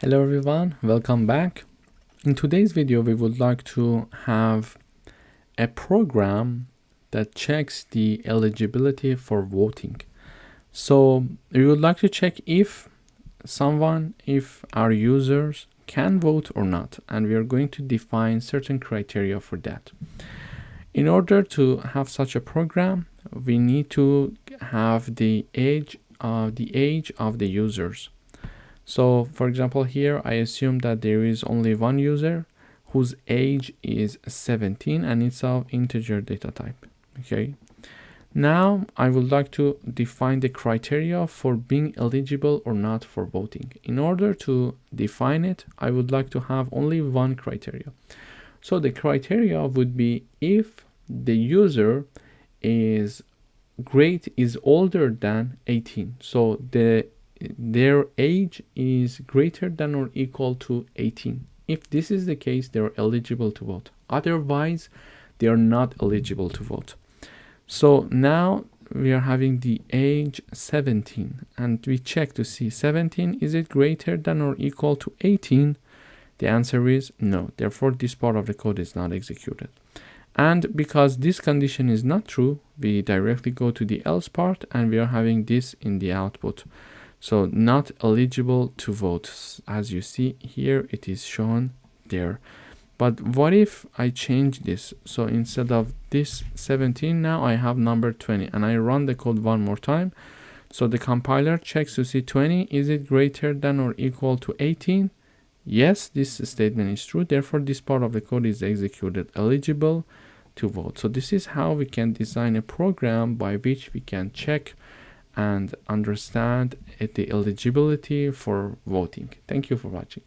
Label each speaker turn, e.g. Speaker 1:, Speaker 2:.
Speaker 1: Hello everyone, welcome back. In today's video we would like to have a program that checks the eligibility for voting. So we would like to check if our users can vote or not, and we are going to define certain criteria for that. In order to have such a program, we need to have the age of the users. So for example, here I assume that there is only one user whose age is 17 and it's of integer data type. Okay. Now I would like to define the criteria for being eligible or not for voting. In order to define it, I would like to have only one criteria. So the criteria would be if the user is older than 18. So their age is greater than or equal to 18. If this is the case, they're eligible to vote. Otherwise, they are not eligible to vote. So now we are having the age 17 and we check to see 17, is it greater than or equal to 18? The answer is no. Therefore, this part of the code is not executed. And because this condition is not true, we directly go to the else part and we are having this in the output. So not eligible to vote. As you see here, it is shown there. But what if I change this? So instead of this 17, now I have number 20 and I run the code one more time. So the compiler checks to see 20, is it greater than or equal to 18? Yes, this statement is true. Therefore, this part of the code is executed, eligible to vote. So this is how we can design a program by which we can check and understand the eligibility for voting. Thank you for watching.